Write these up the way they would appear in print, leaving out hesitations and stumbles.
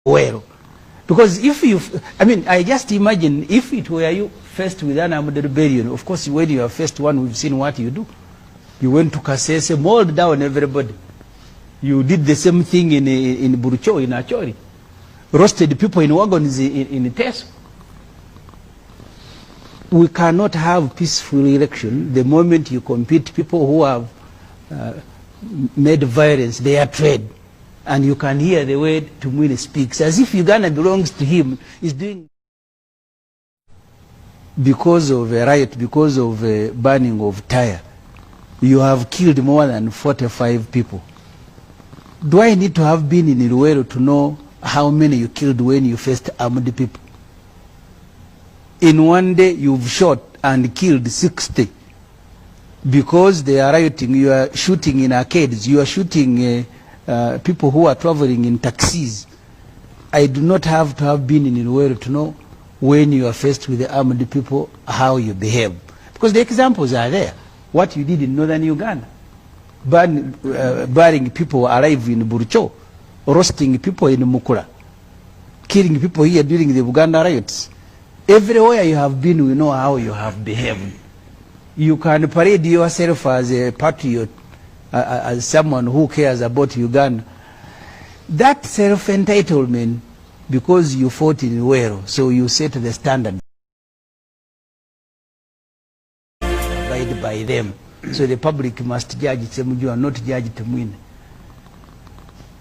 well. Because if you, I mean, I just imagine if it were you faced with an armed rebellion, of course when you are faced one, we've seen what you do. You went to Kasese, mauled down everybody. You did the same thing in Burucho, in Achori. Roasted people in wagons in Teso. We cannot have peaceful election the moment you compete people who have made violence their trade. And you can hear the way Tumwine speaks, as if Uganda belongs to him. He's doing because of a riot, because of a burning of tire. You have killed more than 45 people. Do I need to have been in Iruwero to know how many you killed when you faced armed people? In one day, you've shot and killed 60. Because they are rioting, you are shooting in arcades, you are shooting people who are traveling in taxis. I do not have to have been in Iruwero to know when you are faced with the armed people, how you behave. Because the examples are there. What you did in northern Uganda. Burying people alive in Burucho, roasting people in Mukura, killing people here during the Uganda riots. Everywhere you have been, we know how you have behaved. You can parade yourself as a patriot, as someone who cares about Uganda. That self-entitlement, because you fought in Iruwero, so you set the standard by them. So the public must judge Ssemuja and not judge Tumwine.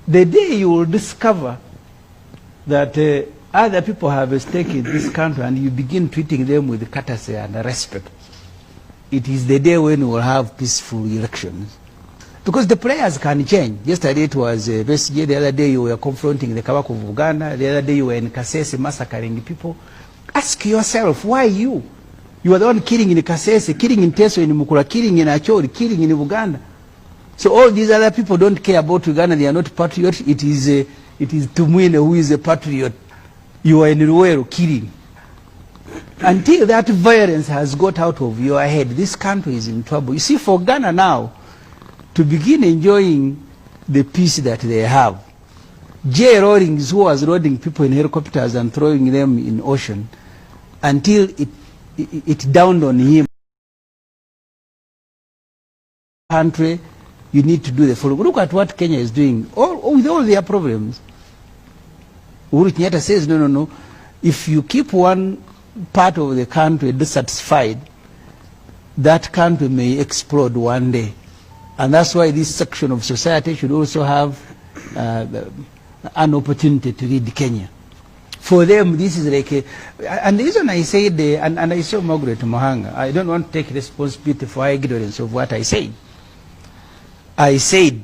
The day you will discover that other people have a stake in this country and you begin treating them with courtesy and respect, it is the day when we will have peaceful elections. Because the players can change. Yesterday it was Besigye, the other day you were confronting the Kabaka of Uganda, the other day you were in Kasese massacring people. Ask yourself, why you? You are the one killing in Kasese, killing in Teso, in Mukura, killing in Achori, killing in Uganda. So all these other people don't care about Uganda, they are not patriots. It is Tumwine who is a patriot. You are in Iruwero killing. Until that violence has got out of your head, this country is in trouble. You see, for Ghana now, to begin enjoying the peace that they have, J. Rawlings, who was loading people in helicopters and throwing them in ocean, until it dawned on him, country, you need to do the following. Look at what Kenya is doing, with all their problems. Uhuru Kenyatta says, no. If you keep one part of the country dissatisfied, that country may explode one day. And that's why this section of society should also have an opportunity to lead Kenya. For them, this is like and the reason I said, and I saw Margaret Mohanga, I don't want to take responsibility for ignorance of what I said. I said,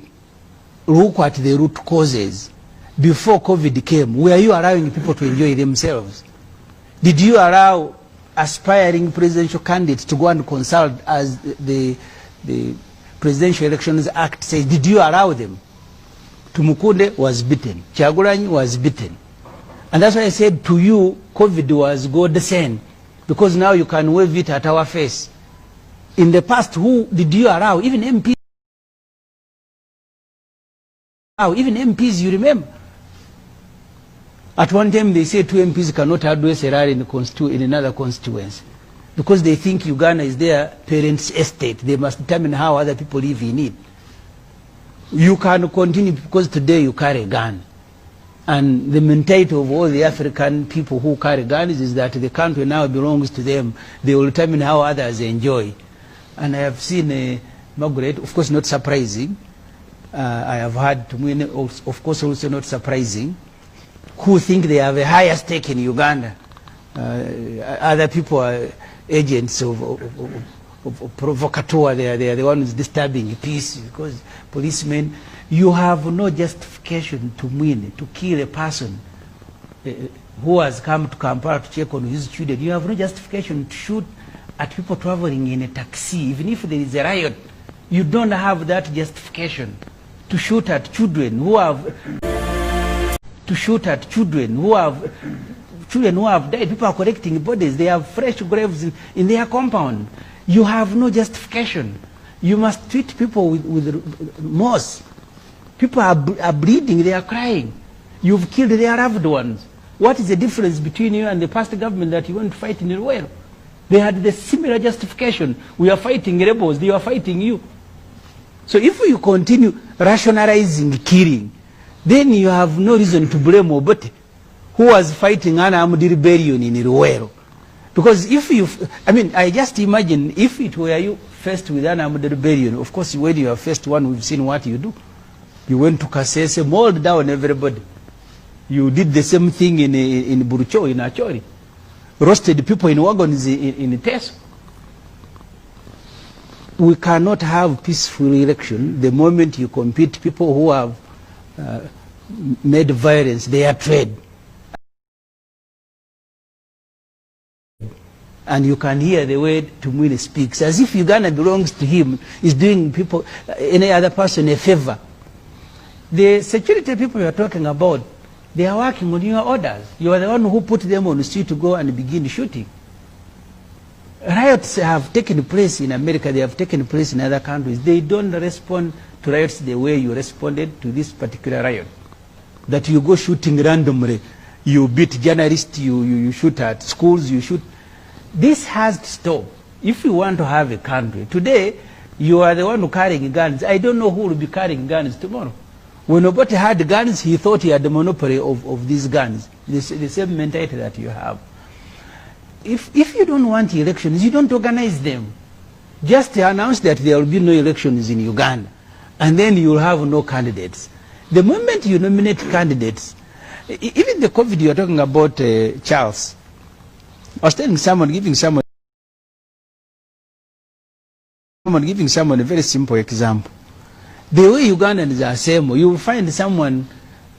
look at the root causes. Before COVID came, were you allowing people to enjoy themselves? Did you allow aspiring presidential candidates to go and consult, as the Presidential Elections Act says? Did you allow them? Tumukunde was beaten. Kyagulanyi was beaten. And that's why I said to you, COVID was God sent, because now you can wave it at our face. In the past, who did you allow? Even MPs. Even MPs, you remember? At one time they said 2 MPs cannot address a rally in another constituency, because they think Uganda is their parents' estate. They must determine how other people live in it. You can continue because today you carry a gun. And the mentality of all the African people who carry guns is that the country now belongs to them. They will determine how others enjoy. And I have seen Margaret, of course not surprising. I have heard Tumwine, of course also not surprising, who think they have a higher stake in Uganda. Other people are agents of provocateur. They are the ones disturbing peace, because policemen. You have no justification to kill a person who has come to Kampala to check on his children. You have no justification to shoot at people traveling in a taxi. Even if there is a riot, you don't have that justification to shoot at children who have children who have died. People are collecting bodies. They have fresh graves in their compound. You have no justification. You must treat people with remorse. People are bleeding, they are crying. You've killed their loved ones. What is the difference between you and the past government that you want to fight in Ruwero? They had the similar justification. We are fighting rebels, they are fighting you. So if you continue rationalizing killing, then you have no reason to blame Obote, who was fighting an armed rebellion in Ruwero. Because if you, I just imagine if it were you faced with an armed rebellion, of course when you are faced one, we've seen what you do. You went to Kasese, mauled down everybody. You did the same thing in Burucho, in Achori. Roasted people in wagons in Teso. We cannot have peaceful election the moment you compete people who have made violence their trade. And you can hear the way Tumwine speaks, as if Uganda belongs to him, is doing people, any other person a favor. The security people you are talking about, they are working on your orders. You are the one who put them on the street to go and begin shooting. Riots have taken place in America, they have taken place in other countries. They don't respond to riots the way you responded to this particular riot. That you go shooting randomly, you beat journalists, you shoot at schools, you shoot. This has to stop if you want to have a country. Today, you are the one who carrying guns. I don't know who will be carrying guns tomorrow. When Obote had guns, he thought he had the monopoly of these guns. The same mentality that you have. If you don't want elections, you don't organize them. Just announce that there will be no elections in Uganda, and then you will have no candidates. The moment you nominate candidates, even the COVID you are talking about, Charles, I was telling someone, giving someone a very simple example. The way Ugandans are same, you will find someone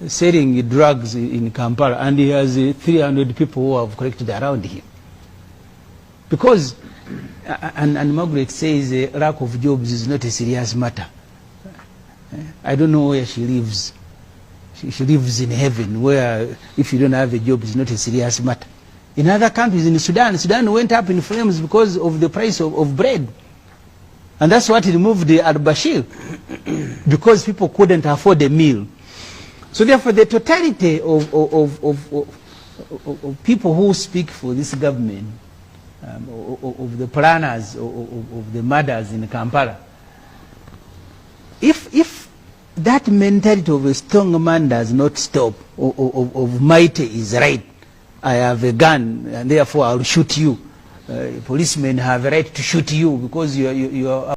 selling drugs in Kampala and he has 300 people who have collected around him. Because, and Margaret says lack of jobs is not a serious matter. I don't know where she lives. She lives in heaven, where if you don't have a job, it's not a serious matter. In other countries, in Sudan went up in flames because of the price of bread. And that's what removed al-Bashir, because people couldn't afford a meal. So therefore, the totality of people who speak for this government, of the planners, of the murders in Kampala, if that mentality of a strong man does not stop, of mighty is right, I have a gun and therefore I'll shoot you. Policemen have a right to shoot you because you are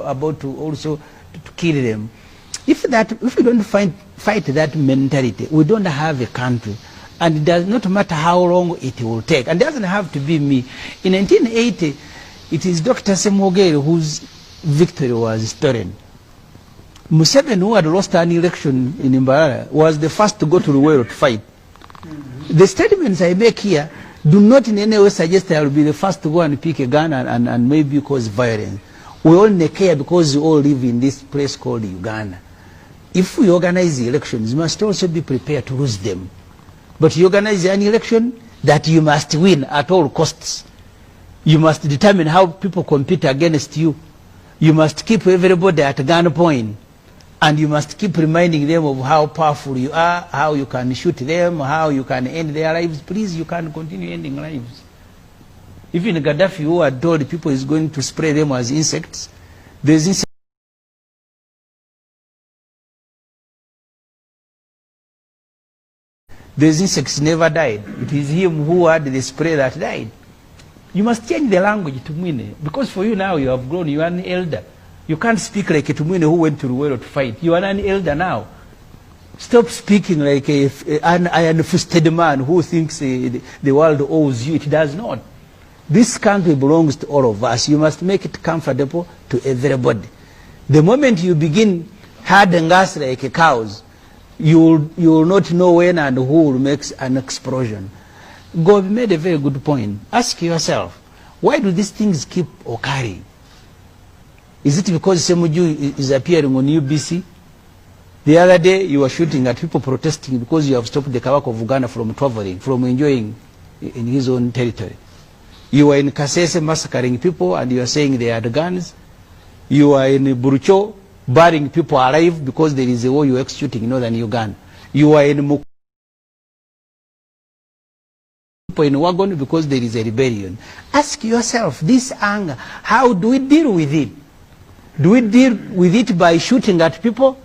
about to also to kill them. If we don't fight that mentality, we don't have a country, and it does not matter how long it will take. And it doesn't have to be me. In 1980, it is Dr. Ssemuja whose victory was stolen. Museveni, who had lost an election in Mbarara, was the first to go to Ruwero to fight. The statements I make here do not in any way suggest I will be the first to go and pick a gun and maybe cause violence. We only care because we all live in this place called Uganda. If we organize the elections, you must also be prepared to lose them. But you organize an election that you must win at all costs. You must determine how people compete against you. You must keep everybody at gunpoint. And you must keep reminding them of how powerful you are, how you can shoot them, how you can end their lives. Please, you can't continue ending lives. Even Gaddafi, who had told people he's going to spray them as insects, these insects never died. It is him who had the spray that died. You must change the language to Mwine, because for you now you have grown, you are an elder. You can't speak like a Tumwine who went to Ruwero to fight. You are an elder now. Stop speaking like an iron-fisted man who thinks the world owes you. It does not. This country belongs to all of us. You must make it comfortable to everybody. The moment you begin herding us like cows, you will not know when and who will make an explosion. God made a very good point. Ask yourself, why do these things keep occurring? Is it because Ssemuja is appearing on UBC? The other day you were shooting at people protesting because you have stopped the Kabaka of Uganda from traveling, from enjoying in his own territory. You were in Kasese massacring people and you are saying they had guns. You are in Burucho burying people alive because there is a war you're executing in northern Uganda. You are in in Wagon because there is a rebellion. Ask yourself, this anger, how do we deal with it? Do we deal with it by shooting at people?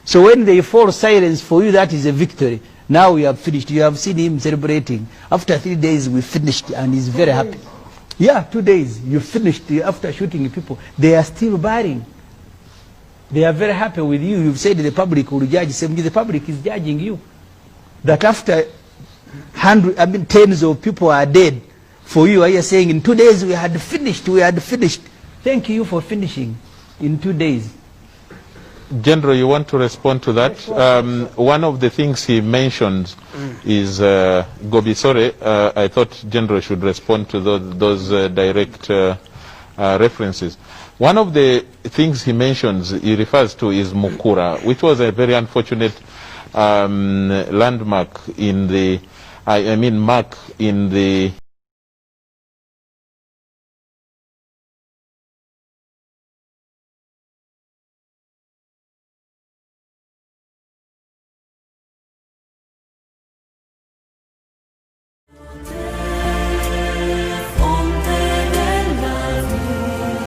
So when they fall silence for you, that is a victory. Now we have finished. You have seen him celebrating. After 3 days, we finished, and he's very happy. Yeah, 2 days. You finished after shooting people. They are still burying. They are very happy with you. You've said the public will judge. The public is judging you. That after tens of people are dead, for you are saying in 2 days we had finished. Thank you for finishing in 2 days. General, you want to respond to that? One of the things he mentioned is Gobisore. I thought General should respond to those direct references. One of the things he mentions, he refers to, is Mukura, which was a very unfortunate landmark in the, mark in the